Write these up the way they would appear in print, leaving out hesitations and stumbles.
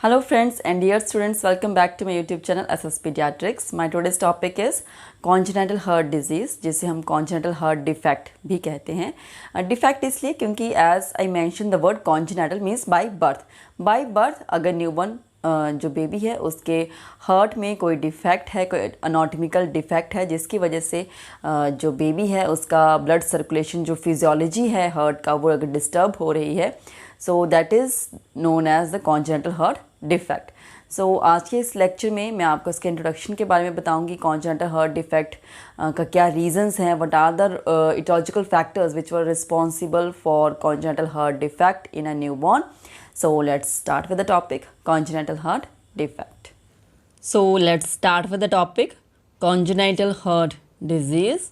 Hello friends and dear students, welcome back to my YouTube channel SS Pediatrics. My today's topic is congenital heart disease, जिसे हम congenital heart defect भी कहते हैं. Defect इसलिए क्योंकि as I mentioned the word congenital means by birth. By birth अगर newborn जो baby है उसके हार्ट में कोई डिफेक्ट है, कोई अनाटॉमिकल डिफेक्ट है जिसकी वजह से जो बेबी है उसका ब्लड सर्कुलेशन जो फिजियोलॉजी है हार्ट का वो अगर डिस्टर्ब हो रही है, so that is known as the congenital heart defect. So आज के इस लेक्चर में मैं आपको इसके इंट्रोडक्शन के बारे में बताऊंगी. कॉन्जेनिटल हार्ट डिफेक्ट का क्या रीजंस हैं, what are the etiological factors which were responsible for congenital heart defect in a newborn. So let's start with the topic congenital heart defect. So let's start with the topic congenital heart disease.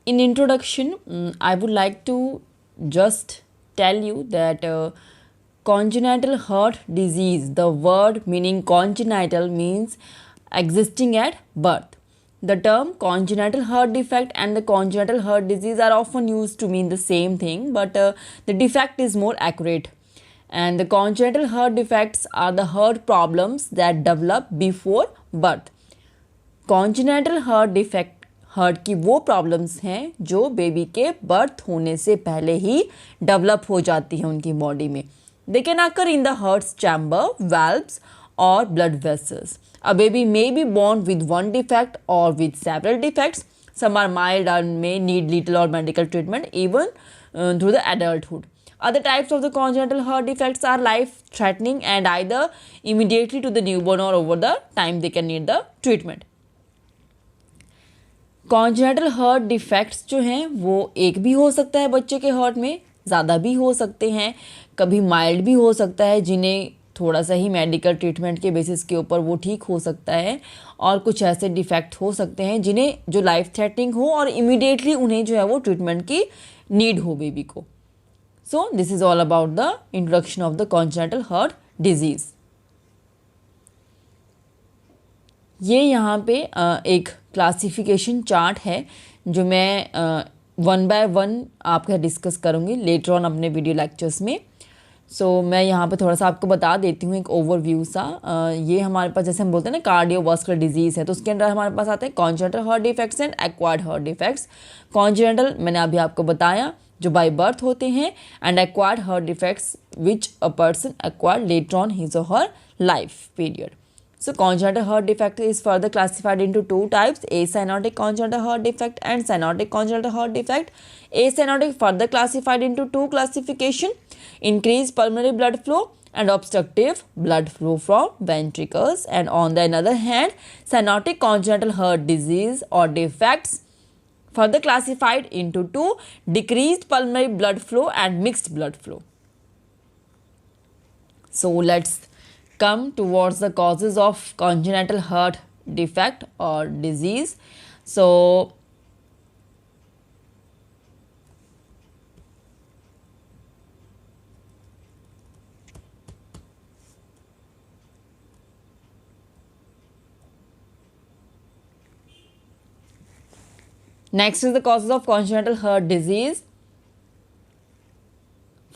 In introduction, I would like to just tell you that congenital heart disease, the word meaning congenital means existing at birth. The term congenital heart defect and the congenital heart disease are often used to mean the same thing, but the defect is more accurate. And the congenital heart defects are the heart problems that develop before birth. Congenital heart defect heart की वो problems हैं जो baby के birth होने से पहले ही develop हो जाती हैं उनकी बॉडी में. They can occur in the hearts chamber, valves or blood vessels. A baby may be born with one defect or with several defects. Some are mild and may need little or medical treatment even through the adulthood. Other types of the congenital heart defects are life-threatening and either immediately to the newborn or over the time they can need the treatment. Congenital heart defects जो हैं वो एक भी हो सकता है बच्चे के हार्ट में, ज़्यादा भी हो सकते हैं, कभी माइल्ड भी हो सकता है जिन्हें थोड़ा सा ही मेडिकल ट्रीटमेंट के बेसिस के ऊपर वो ठीक हो सकता है, और कुछ ऐसे डिफेक्ट हो सकते हैं जिन्हें जो लाइफ थ्रेटनिंग हो और इमीडिएटली उन्हें जो है वो ट्रीटमेंट की नीड हो बेबी को. So this is all about the introduction of the congenital heart disease. ये यहाँ पे एक क्लासिफिकेशन चार्ट है जो मैं वन बाय वन आपके डिस्कस करूँगी लेटर ऑन अपने वीडियो लेक्चर्स में. सो मैं यहाँ पे थोड़ा सा आपको बता देती हूँ एक ओवरव्यू सा. ये हमारे पास जैसे हम बोलते हैं ना कार्डियोवास्कुलर डिजीज़ है, तो उसके अंदर हमारे पास आते हैं congenital heart defects and acquired heart defects. Congenital मैंने अभी आपको बताया जो बाय बर्थ होते हैं, and acquired heart defects which a person acquired later on his और her life period. So congenital heart defect is further classified into two types: acyanotic congenital heart defect and cyanotic congenital heart defect. Acyanotic further classified into two classification: increased pulmonary blood flow and obstructive blood flow from ventricles. And on the other hand, cyanotic congenital heart disease or defects further classified into two: decreased pulmonary blood flow and mixed blood flow. So let's come towards the causes of congenital heart defect or disease. So next is the causes of congenital heart disease.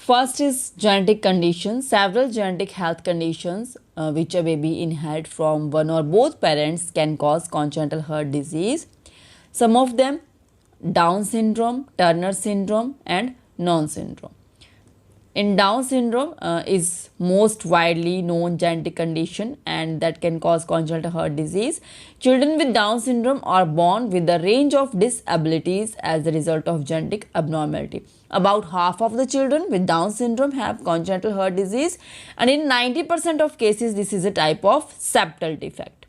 First is genetic conditions. Several genetic health conditions which a baby inherit from one or both parents can cause congenital heart disease. Some of them: Down syndrome, Turner syndrome and Nonen syndrome. In Down syndrome is most widely known genetic condition and that can cause congenital heart disease. Children with Down syndrome are born with a range of disabilities as a result of genetic abnormality. About half of the children with Down syndrome have congenital heart disease, and in 90% of cases this is a type of septal defect.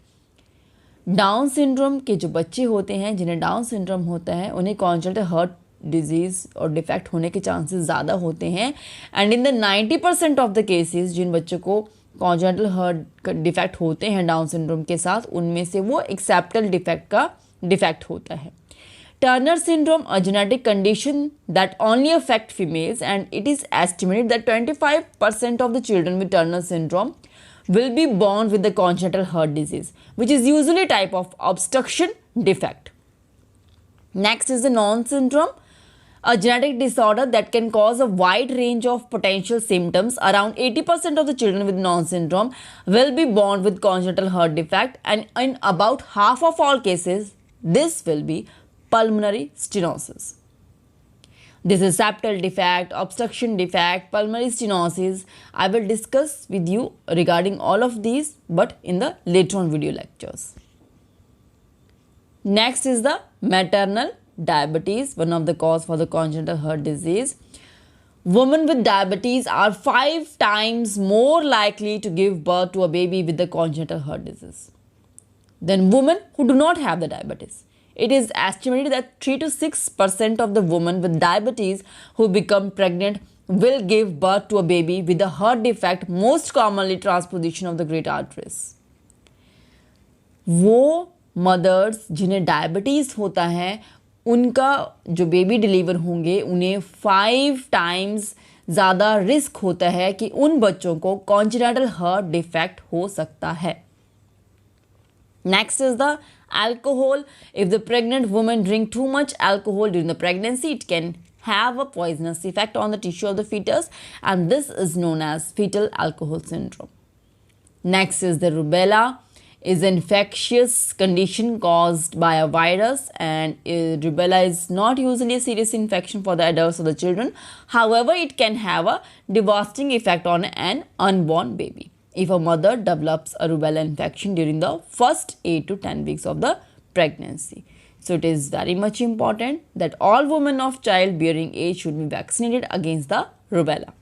Down syndrome के जो बच्चे होते हैं जिन्हें down syndrome होता है उन्हें congenital heart disease और डिफेक्ट होने के चांसेस ज़्यादा होते हैं, and in the 90% of the cases जिन बच्चों को कॉन्जेनिटल हार्ट डिफेक्ट होते हैं डाउन सिंड्रोम के साथ, उनमें से वो एक्सेप्टल डिफेक्ट का डिफेक्ट होता है. Turner syndrome, a genetic condition that only affects females, and it is estimated that 25% of the children with Turner syndrome will be born with the congenital heart disease, which is usually a type of obstruction defect. Next is the Nonen syndrome. a genetic disorder that can cause a wide range of potential symptoms. Around 80% of the children with Down syndrome will be born with congenital heart defect, and in about half of all cases, this will be pulmonary stenosis. This is septal defect, obstruction defect, pulmonary stenosis. I will discuss with you regarding all of these, but in the later on video lectures. Next is the maternal diabetes, one of the cause for the congenital heart disease. Women with diabetes are 5 times more likely to give birth to a baby with the congenital heart disease than women who do not have the diabetes. It is estimated that 3 to 6% of the women with diabetes who become pregnant will give birth to a baby with a heart defect, most commonly transposition of the great arteries. वो mother's जिन्हें diabetes होता है, उनका जो baby deliver होंगे उन्हें 5 times ज़्यादा risk होता है कि उन बच्चों को कॉन्जेनिटल हार्ट डिफेक्ट हो सकता है. Next is the alcohol. If the pregnant woman drink too much alcohol during the pregnancy, it can have a poisonous effect on the tissue of the fetus, and this is known as fetal alcohol syndrome. Next is the rubella. Is an infectious condition caused by a virus, and rubella is not usually a serious infection for the adults or the children. However, it can have a devastating effect on an unborn baby if a mother develops a rubella infection during the first 8 to 10 weeks of the pregnancy. So it is very much important that all women of childbearing age should be vaccinated against the rubella.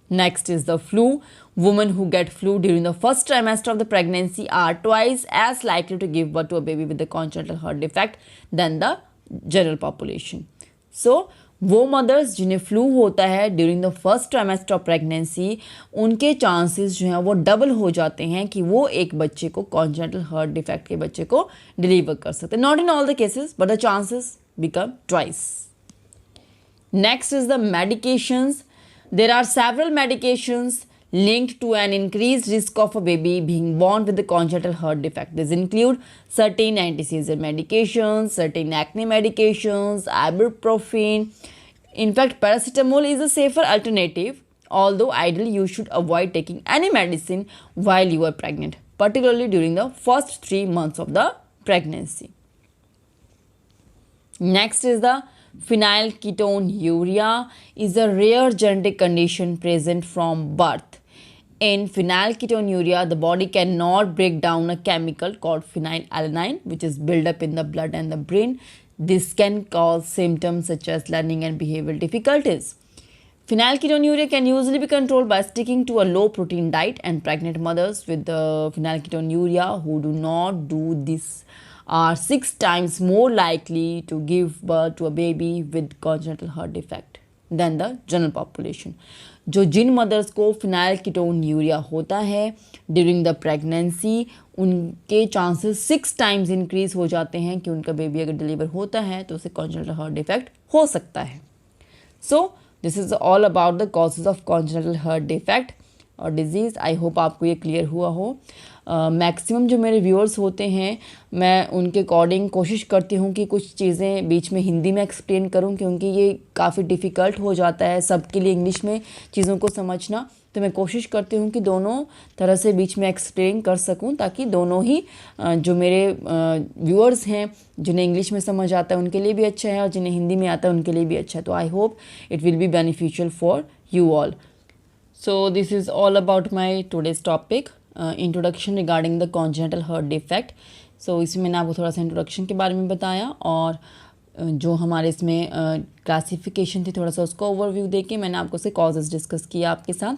Next is the flu. Women who get flu during the first trimester of the pregnancy are twice as likely to give birth to a baby with the congenital heart defect than the general population. So, वो mother's जिन्हें flu होता है during the first trimester of pregnancy, उनके chances जो हैं वो double हो जाते हैं कि वो एक बच्चे को कॉन्जेनिटल हार्ट डिफेक्ट के बच्चे को डिलीवर कर सकते हैं. Not in all the cases but the chances become twice. Next is the medications. There are several medications linked to an increased risk of a baby being born with the congenital heart defect. These include certain anti-seizure medications, certain acne medications, ibuprofen. In fact, paracetamol is a safer alternative, although ideally you should avoid taking any medicine while you are pregnant, particularly during the first 3 months of the pregnancy. Next is the phenylketonuria. Is a rare genetic condition present from birth. In phenylketonuria, the body cannot break down a chemical called phenylalanine, which is built up in the blood and the brain. This can cause symptoms such as learning and behavioral difficulties. Phenylketonuria can usually be controlled by sticking to a low protein diet, and pregnant mothers with the phenylketonuria who do not do this are 6 times more likely to give birth to a baby with congenital heart defect than the general population. जो जिन mother's को फिनाइलकीटोन्यूरिया होता है during the pregnancy, उनके chances 6 times increase हो जाते हैं कि उनका बेबी अगर डिलीवर होता है तो उसे कॉन्जेनिटल हार्ट डिफेक्ट हो सकता है. So this is all about the causes of congenital heart defect और डिजीज़. आई होप आपको ये क्लियर हुआ हो. मैक्सिमम जो मेरे व्यूअर्स होते हैं, मैं उनके अकॉर्डिंग कोशिश करती हूँ कि कुछ चीज़ें बीच में हिंदी में एक्सप्लेन करूँ, क्योंकि ये काफ़ी डिफ़िकल्ट हो जाता है सबके लिए इंग्लिश में चीज़ों को समझना. तो मैं कोशिश करती हूँ कि दोनों तरह से बीच में एक्सप्लेन कर सकूँ, ताकि दोनों ही जो मेरे व्यूअर्स हैं जिन्हें इंग्लिश में समझ आता है उनके लिए भी अच्छा है और जिन्हें हिंदी में आता है उनके लिए भी अच्छा है. तो I hope it will be beneficial for you all. So this is all about my today's topic, introduction regarding the congenital heart defect. So इसमें मैंने आपको थोड़ा सा इंट्रोडक्शन के बारे में बताया और जो हमारे इसमें क्लासिफिकेशन थी थोड़ा सा उसका ओवरव्यू देके मैंने आपको से कॉजेज़ डिस्कस किया आपके साथ.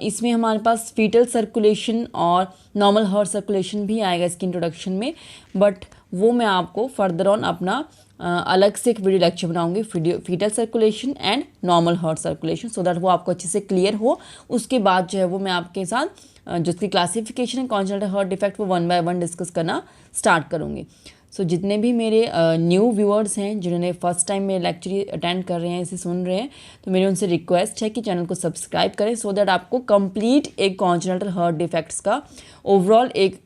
इसमें हमारे पास फीटल सर्कुलेशन और नॉर्मल हार्ट सर्कुलेशन भी आएगा इसकी इंट्रोडक्शन में, बट वो मैं आपको फर्दर ऑन अपना अलग से एक वीडियो लेक्चर बनाऊंगी, fetal circulation and normal heart circulation, so that वो आपको अच्छे से क्लियर हो. उसके बाद जो है वो मैं आपके साथ जो इसकी क्लासिफिकेशन है कॉन्जेनिटल हार्ट डिफेक्ट वो 1 बाय 1 डिस्कस करना स्टार्ट करूँगी. सो जितने भी मेरे न्यू व्यूअर्स हैं जिन्होंने फर्स्ट टाइम मेरे लेक्चर अटेंड कर रहे हैं, इसे सुन रहे हैं, तो मेरी उनसे रिक्वेस्ट है कि चैनल को सब्सक्राइब करें, सो दैट आपको कंप्लीट एक कॉन्जेनिटल हार्ट डिफेक्ट्स का ओवरऑल एक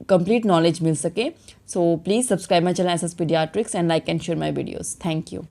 कंप्लीट नॉलेज मिल सके. So please subscribe my channel SS paediatrics and like and share my videos. Thank you.